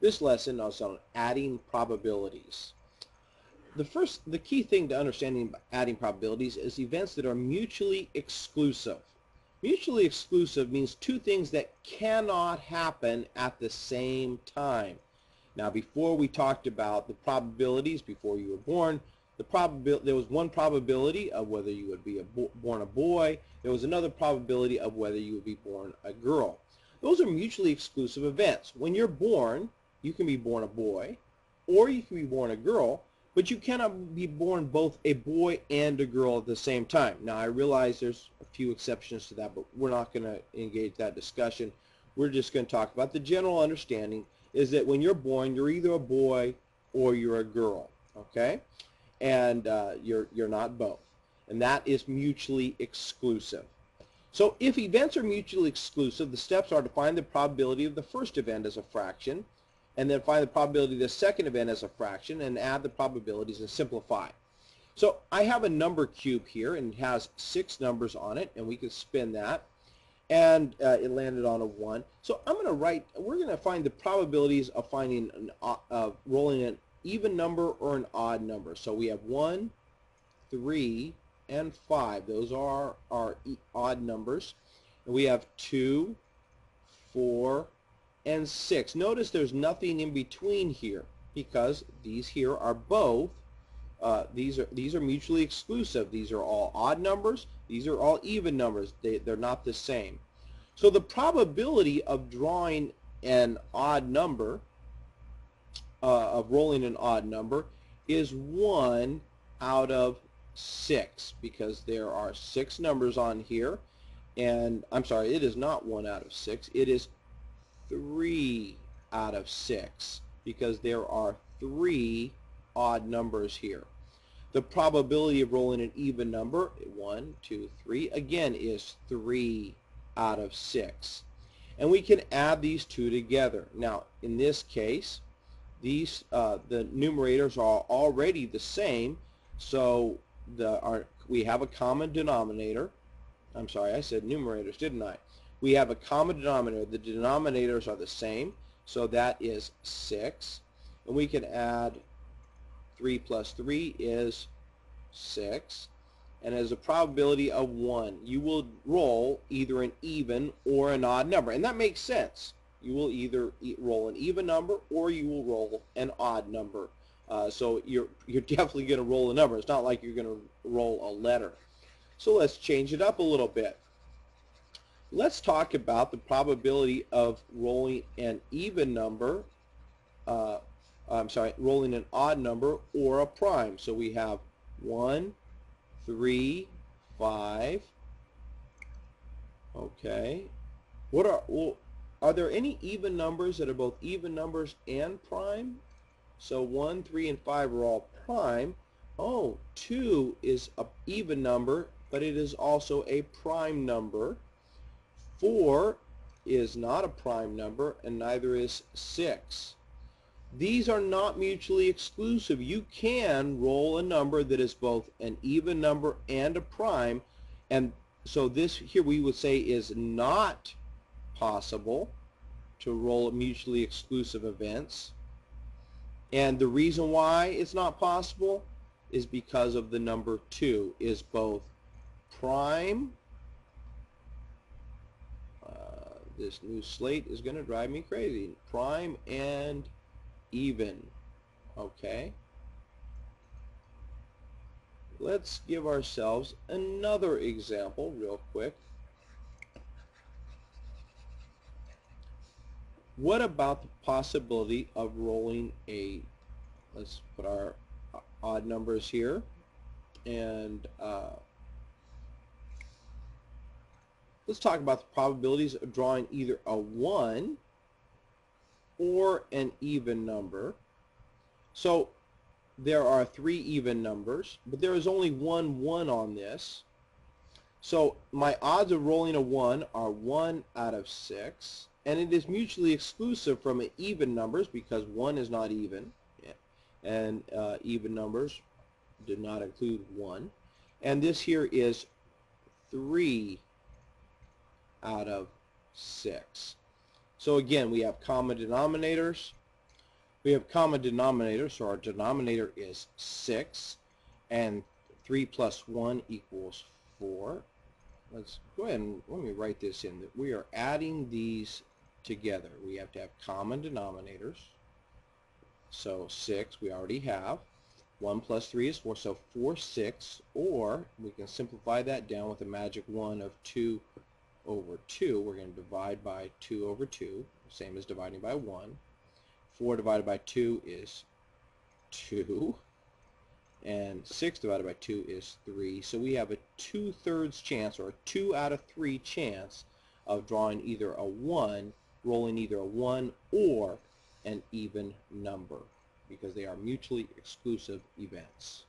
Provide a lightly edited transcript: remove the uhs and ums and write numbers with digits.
This lesson is on adding probabilities. The key thing to understanding adding probabilities is events that are mutually exclusive. Mutually exclusive means two things that cannot happen at the same time. Now, before we talked about the probabilities before you were born, there was one probability of whether you would be born a boy. There was another probability of whether you would be born a girl. Those are mutually exclusive events. When you're born, you can be born a boy or you can be born a girl, but you cannot be born both a boy and a girl at the same time. Now, I realize there's a few exceptions to that, but we're not going to engage that discussion. We're just going to talk about the general understanding is that when you're born, you're either a boy or you're a girl, okay? And you're not both. And that is mutually exclusive. So if events are mutually exclusive, the steps are to find the probability of the first event as a fraction, and then find the probability of the second event as a fraction, and add the probabilities and simplify. So I have a number cube here, and it has 6 numbers on it, and we can spin that, and it landed on a 1. So we're going to find the probabilities of finding rolling an even number or an odd number. So we have 1, 3, and 5. Those are our odd numbers. And we have 2, 4, and 6. Notice there's nothing in between here because these here are both these are mutually exclusive. These are all odd numbers. These are all even numbers. They're not the same. So the probability of drawing an odd number, of rolling an odd number, is 1 out of 6 because there are 6 numbers on here. And I'm sorry, it is not 1 out of 6. It is 3 out of 6 because there are 3 odd numbers here. The probability of rolling an even number, 1, 2, 3, again is 3 out of 6. And we can add these two together. Now, in this case, these the numerators are already the same, so we have a common denominator. I'm sorry, I said numerators, didn't I? We have a common denominator. The denominators are the same, so that is 6. And we can add 3 plus 3 is 6. And as a probability of 1, you will roll either an even or an odd number. And that makes sense. You will either roll an even number or you will roll an odd number. So you're definitely going to roll a number. It's not like you're going to roll a letter. So let's change it up a little bit. Let's talk about the probability of rolling an even number, rolling an odd number or a prime. So we have 1, 3, 5. Okay. Are there any even numbers that are both even numbers and prime? So 1, 3, and 5 are all prime. Oh, 2 is an even number, but it is also a prime number. 4 is not a prime number, and neither is 6. These are not mutually exclusive. You can roll a number that is both an even number and a prime, and so this here we would say is not possible to roll mutually exclusive events. And the reason why it's not possible is because of the number 2 is both prime. This new slate is going to drive me crazy. Prime and even. Okay. Let's give ourselves another example real quick. What about the possibility of rolling let's put our odd numbers here, and let's talk about the probabilities of drawing either a 1 or an even number. So there are 3 even numbers, but there is only one 1 on this. So my odds of rolling a 1 are 1 out of 6. And it is mutually exclusive from even numbers because 1 is not even. And even numbers do not include 1. And this here is 3 out of 6. So again, we have common denominators. We have common denominator, so our denominator is 6, and 3 plus 1 equals 4. Let's go ahead and let me write this in, that we are adding these together. We have to have common denominators. So 6 we already have. 1 plus 3 is 4, so 4 6, or we can simplify that down with a magic 1 of 2 over 2. We're going to divide by 2 over 2, same as dividing by 1. 4 divided by 2 is 2, and 6 divided by 2 is 3. So we have a 2/3 chance, or a 2 out of 3 chance of drawing either a 1, rolling either a 1 or an even number, because they are mutually exclusive events.